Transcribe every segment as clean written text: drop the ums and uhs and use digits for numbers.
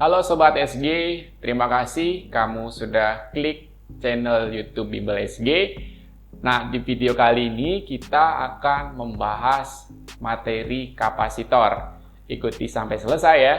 Halo Sobat SG, terima kasih kamu sudah klik channel YouTube Bimbel SG. Nah, di video kali ini kita akan membahas materi kapasitor. Ikuti sampai selesai ya.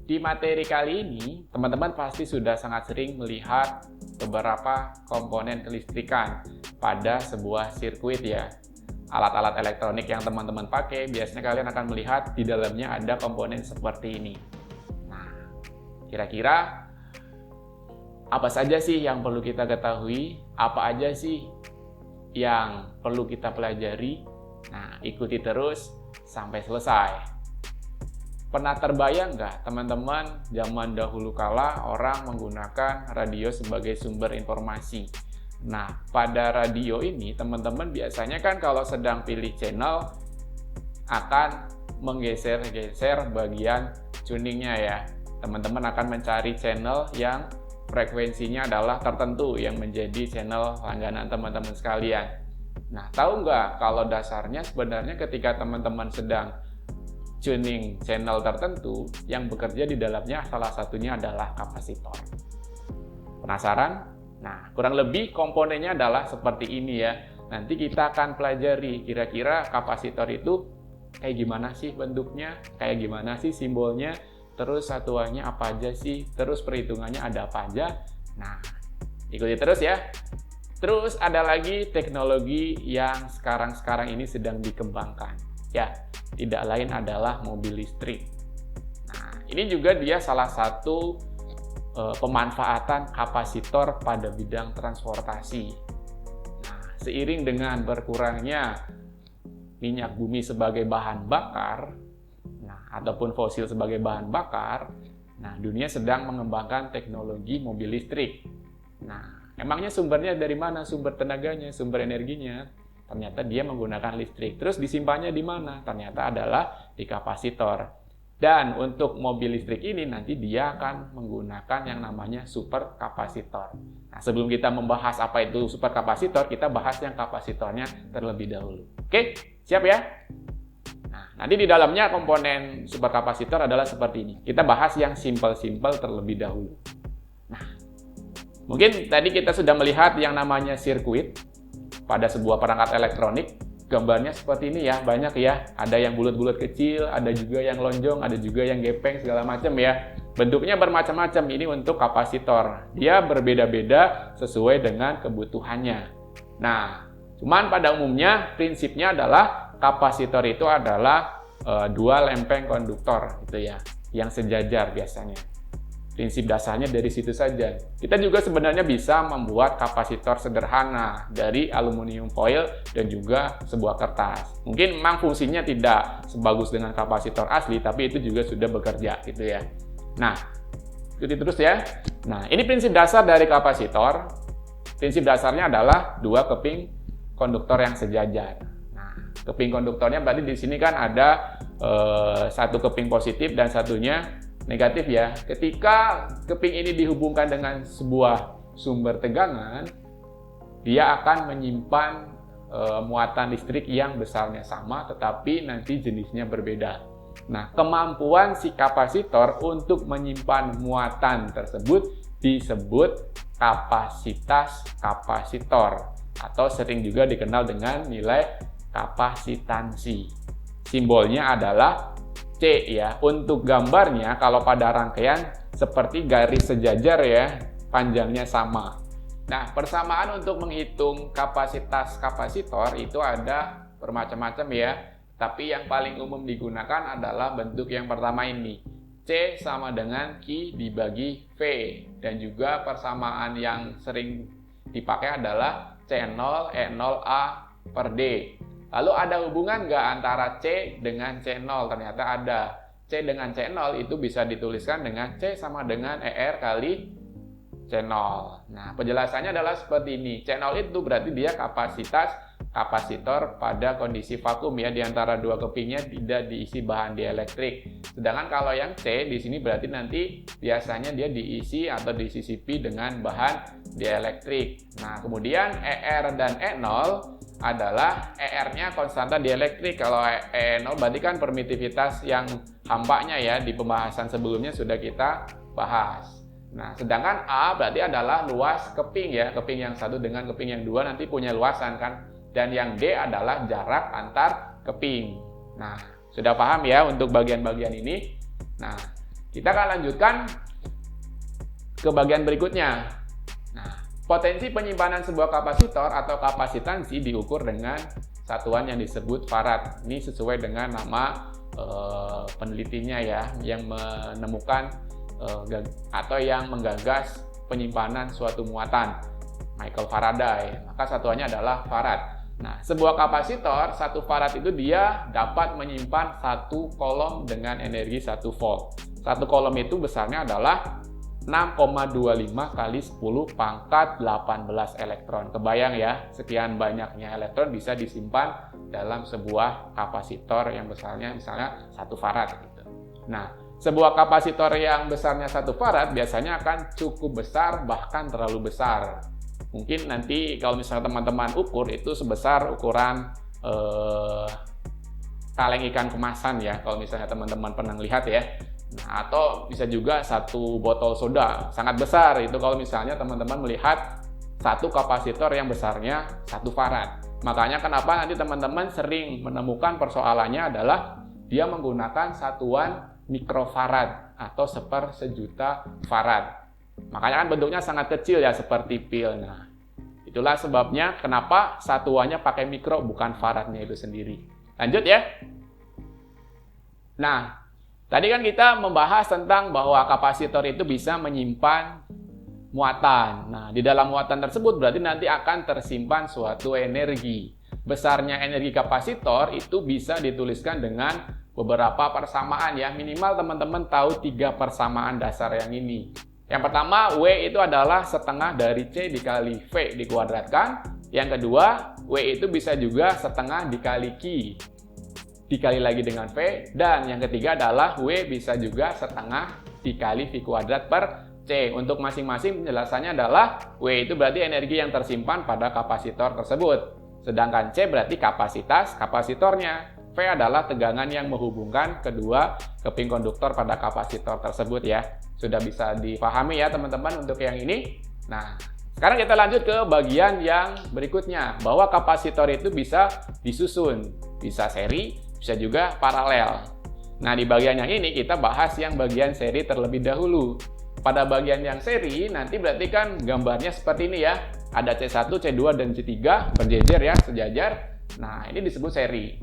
Di materi kali ini, teman-teman pasti sudah sangat sering melihat beberapa komponen kelistrikan pada sebuah sirkuit ya. Alat-alat elektronik yang teman-teman pakai, biasanya kalian akan melihat di dalamnya ada komponen seperti ini. Kira-kira apa saja sih yang perlu kita ketahui? Apa aja sih yang perlu kita pelajari? Nah, ikuti terus sampai selesai. Pernah terbayang nggak teman-teman zaman dahulu kala orang menggunakan radio sebagai sumber informasi? Nah, pada radio ini teman-teman biasanya kan kalau sedang pilih channel akan menggeser-geser bagian tuningnya ya. Teman-teman akan mencari channel yang frekuensinya adalah tertentu yang menjadi channel langganan teman-teman sekalian. Nah, tahu nggak kalau dasarnya sebenarnya ketika teman-teman sedang tuning channel tertentu, yang bekerja di dalamnya salah satunya adalah kapasitor. Penasaran? Nah, kurang lebih komponennya adalah seperti ini ya. Nanti kita akan pelajari kira-kira kapasitor itu kayak gimana sih bentuknya, kayak gimana sih simbolnya, terus satuannya apa aja sih, terus perhitungannya ada apa aja. Nah, ikuti terus ya. Terus ada lagi teknologi yang sekarang ini sedang dikembangkan. Ya, tidak lain adalah mobil listrik. Nah, ini juga dia salah satu pemanfaatan kapasitor pada bidang transportasi. Nah, seiring dengan berkurangnya minyak bumi sebagai bahan bakar, ataupun fosil sebagai bahan bakar, nah dunia sedang mengembangkan teknologi mobil listrik. Nah, emangnya sumbernya dari mana? Sumber tenaganya, sumber energinya? Ternyata dia menggunakan listrik. Terus disimpannya di mana? Ternyata adalah di kapasitor. Dan untuk mobil listrik ini nanti dia akan menggunakan yang namanya super kapasitor. Nah, sebelum kita membahas apa itu super kapasitor, kita bahas yang kapasitornya terlebih dahulu. Oke, siap ya? Nanti di dalamnya komponen superkapasitor adalah seperti ini. Kita bahas yang simple-simple terlebih dahulu. Nah, mungkin tadi kita sudah melihat yang namanya sirkuit pada sebuah perangkat elektronik. Gambarnya seperti ini ya, banyak ya. Ada yang bulat-bulat kecil, ada juga yang lonjong, ada juga yang gepeng, segala macam ya. Bentuknya bermacam-macam, ini untuk kapasitor. Dia berbeda-beda sesuai dengan kebutuhannya. Nah, cuman pada umumnya prinsipnya adalah kapasitor itu adalah dua lempeng konduktor gitu ya, yang sejajar biasanya. Prinsip dasarnya dari situ saja. Kita juga sebenarnya bisa membuat kapasitor sederhana dari aluminium foil dan juga sebuah kertas. Mungkin memang fungsinya tidak sebagus dengan kapasitor asli, tapi itu juga sudah bekerja gitu ya. Nah, ikuti terus ya. Nah, ini prinsip dasar dari kapasitor. Prinsip dasarnya adalah dua keping konduktor yang sejajar. Keping konduktornya berarti di sini kan ada satu keping positif dan satunya negatif ya. Ketika keping ini dihubungkan dengan sebuah sumber tegangan, dia akan menyimpan muatan listrik yang besarnya sama tetapi nanti jenisnya berbeda. Nah, kemampuan si kapasitor untuk menyimpan muatan tersebut disebut kapasitas kapasitor atau sering juga dikenal dengan nilai kapasitansi. Simbolnya adalah C ya. Untuk gambarnya kalau pada rangkaian seperti garis sejajar ya, panjangnya sama. Nah, persamaan untuk menghitung kapasitas kapasitor itu ada bermacam-macam ya. Tapi yang paling umum digunakan adalah bentuk yang pertama ini. C sama dengan Q dibagi V. Dan juga persamaan yang sering dipakai adalah C0 E0A per D. Lalu ada hubungan nggak antara C dengan C0? Ternyata ada. C dengan C0 itu bisa dituliskan dengan C sama dengan ER kali C0. Nah, penjelasannya adalah seperti ini. C0 itu berarti dia kapasitas kapasitor pada kondisi vakum ya, di antara dua kepingnya tidak diisi bahan dieelektrik. Sedangkan kalau yang C di sini berarti nanti biasanya dia diisi atau disisipi dengan bahan dieelektrik. Nah, kemudian ER dan E0 adalah ER-nya konstanta dielektrik. Kalau E0 berarti kan permitivitas yang hampanya ya, di pembahasan sebelumnya sudah kita bahas. Nah, sedangkan A berarti adalah luas keping ya, keping yang satu dengan keping yang dua nanti punya luasan kan. Dan yang D adalah jarak antar keping. Nah, sudah paham ya untuk bagian-bagian ini? Nah, kita akan lanjutkan ke bagian berikutnya. Nah, potensi penyimpanan sebuah kapasitor atau kapasitansi diukur dengan satuan yang disebut farad. Ini sesuai dengan nama penelitinya ya, yang menemukan atau yang menggagas penyimpanan suatu muatan, Michael Faraday. Maka satuannya adalah farad. Nah, sebuah kapasitor, 1 farad itu dia dapat menyimpan 1 kolom dengan energi 1 volt. 1 kolom itu besarnya adalah 6,25 kali 10 pangkat 18 elektron. Kebayang ya, sekian banyaknya elektron bisa disimpan dalam sebuah kapasitor yang besarnya misalnya 1 farad gitu. Nah, sebuah kapasitor yang besarnya 1 farad biasanya akan cukup besar, bahkan terlalu besar. Mungkin nanti kalau misalnya teman-teman ukur itu sebesar ukuran kaleng ikan kemasan ya, kalau misalnya teman-teman pernah lihat ya. Nah, atau bisa juga 1 botol soda, sangat besar itu kalau misalnya teman-teman melihat 1 kapasitor yang besarnya 1 farad. Makanya kenapa nanti teman-teman sering menemukan persoalannya adalah dia menggunakan satuan mikrofarad atau 1/1000 farad. Makanya kan bentuknya sangat kecil ya, seperti pil. Nah, itulah sebabnya kenapa satuannya pakai mikro, bukan faradnya itu sendiri. Lanjut ya. Nah, tadi kan kita membahas tentang bahwa kapasitor itu bisa menyimpan muatan. Nah, di dalam muatan tersebut berarti nanti akan tersimpan suatu energi. Besarnya energi kapasitor itu bisa dituliskan dengan beberapa persamaan ya. Minimal teman-teman tahu 3 persamaan dasar yang ini. Yang pertama, W itu adalah setengah dari C dikali V dikuadratkan. Yang kedua, W itu bisa juga setengah dikali Q dikali lagi dengan V. Dan yang ketiga adalah W bisa juga setengah dikali V kuadrat per C. Untuk masing-masing penjelasannya adalah W itu berarti energi yang tersimpan pada kapasitor tersebut. Sedangkan C berarti kapasitas kapasitornya. V adalah tegangan yang menghubungkan kedua keping konduktor pada kapasitor tersebut ya. Sudah bisa dipahami ya teman-teman untuk yang ini. Nah, sekarang kita lanjut ke bagian yang berikutnya, bahwa kapasitor itu bisa disusun, bisa seri, bisa juga paralel. Nah, di bagian yang ini kita bahas yang bagian seri terlebih dahulu. Pada bagian yang seri nanti berarti kan gambarnya seperti ini ya. Ada C1, C2, dan C3 berjejer ya, sejajar. Nah, ini disebut seri.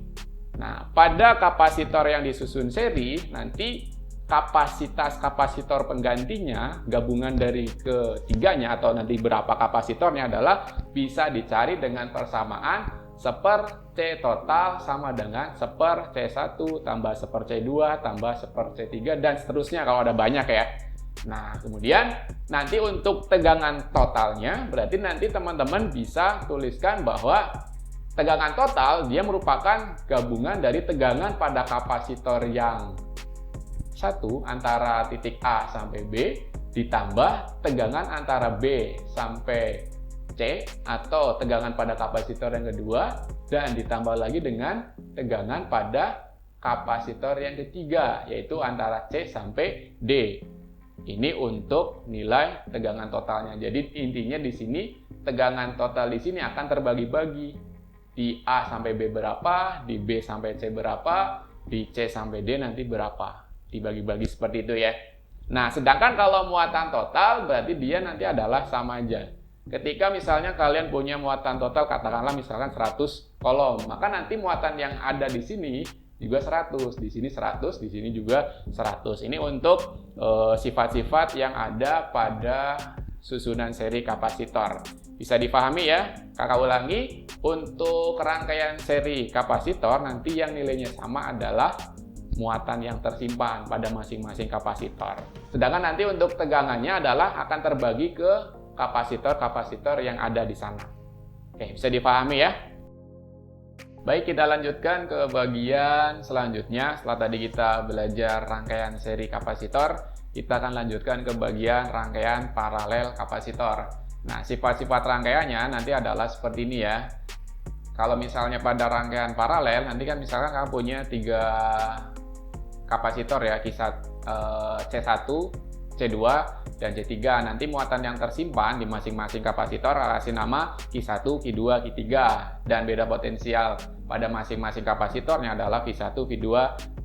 Nah, pada kapasitor yang disusun seri, nanti kapasitas kapasitor penggantinya, gabungan dari ketiganya atau nanti berapa kapasitornya adalah bisa dicari dengan persamaan 1/C total sama dengan 1/C1 tambah 1/C2 tambah 1/C3 dan seterusnya kalau ada banyak ya. Nah, kemudian nanti untuk tegangan totalnya, berarti nanti teman-teman bisa tuliskan bahwa tegangan total dia merupakan gabungan dari tegangan pada kapasitor yang satu antara titik A sampai B ditambah tegangan antara B sampai C atau tegangan pada kapasitor yang kedua dan ditambah lagi dengan tegangan pada kapasitor yang ketiga yaitu antara C sampai D. Ini untuk nilai tegangan totalnya. Jadi intinya di sini tegangan total di sini akan terbagi-bagi. Di A sampai B berapa, di B sampai C berapa, di C sampai D nanti berapa. Dibagi-bagi seperti itu ya. Nah, sedangkan kalau muatan total berarti dia nanti adalah sama aja. Ketika misalnya kalian punya muatan total katakanlah misalkan 100 kolom, maka nanti muatan yang ada di sini juga 100, di sini 100, di sini juga 100. Ini untuk sifat-sifat yang ada pada susunan seri kapasitor. Bisa dipahami ya? Kakak ulangi, untuk rangkaian seri kapasitor nanti yang nilainya sama adalah muatan yang tersimpan pada masing-masing kapasitor. Sedangkan nanti untuk tegangannya adalah akan terbagi ke kapasitor-kapasitor yang ada di sana. Oke, bisa dipahami ya? Baik, kita lanjutkan ke bagian selanjutnya. Setelah tadi kita belajar rangkaian seri kapasitor, kita akan lanjutkan ke bagian rangkaian paralel kapasitor. Nah, sifat-sifat rangkaiannya nanti adalah seperti ini ya. Kalau misalnya pada rangkaian paralel, nanti kan misalkan kamu punya 3 kapasitor ya, C1, C2, dan C3. Nanti muatan yang tersimpan di masing-masing kapasitor kasih nama Q1, Q2, Q3. Dan beda potensial pada masing-masing kapasitornya adalah V1, V2,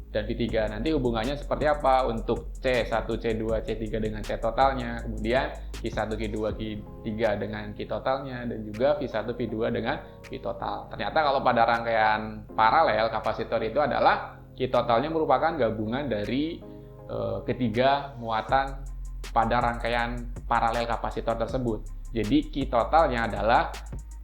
dan V3. Nanti hubungannya seperti apa untuk C1, C2, C3 dengan C totalnya, kemudian Q1, Q2, Q3 dengan Q totalnya, dan juga V1, V2 dengan V total. Ternyata kalau pada rangkaian paralel, kapasitor itu adalah Q totalnya merupakan gabungan dari ketiga muatan pada rangkaian paralel kapasitor tersebut. Jadi Q totalnya adalah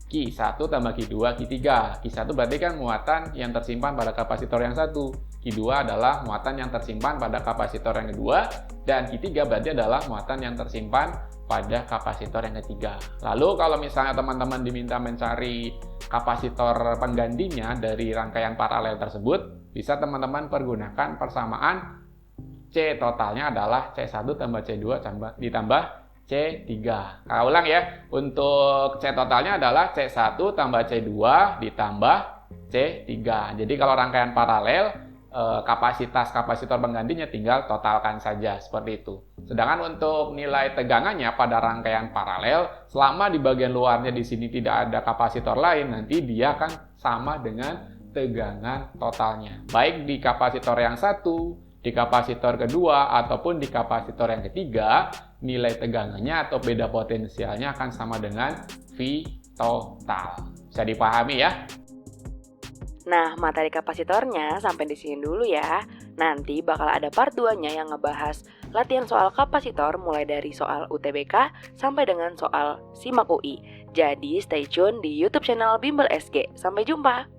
Q1 tambah Q2, Q3. Q1 berarti kan muatan yang tersimpan pada kapasitor yang satu. Q2 adalah muatan yang tersimpan pada kapasitor yang kedua. Dan Q3 berarti adalah muatan yang tersimpan pada kapasitor yang ketiga. Lalu kalau misalnya teman-teman diminta mencari kapasitor penggantinya dari rangkaian paralel tersebut, bisa teman-teman pergunakan persamaan C totalnya adalah C1 tambah C2 ditambah C3. Nah, ulang ya. Untuk C totalnya adalah C1 tambah C2 ditambah C3. Jadi kalau rangkaian paralel, kapasitas kapasitor penggantinya tinggal totalkan saja, seperti itu. Sedangkan untuk nilai tegangannya pada rangkaian paralel, selama di bagian luarnya di sini tidak ada kapasitor lain, nanti dia akan sama dengan tegangan totalnya. Baik di kapasitor yang satu, di kapasitor kedua, ataupun di kapasitor yang ketiga, nilai tegangannya atau beda potensialnya akan sama dengan V total. Bisa dipahami ya? Nah, materi kapasitornya sampai di sini dulu ya. Nanti bakal ada part 2-nya yang ngebahas latihan soal kapasitor mulai dari soal UTBK sampai dengan soal SIMAK UI. Jadi stay tune di YouTube channel Bimbel SG. Sampai jumpa!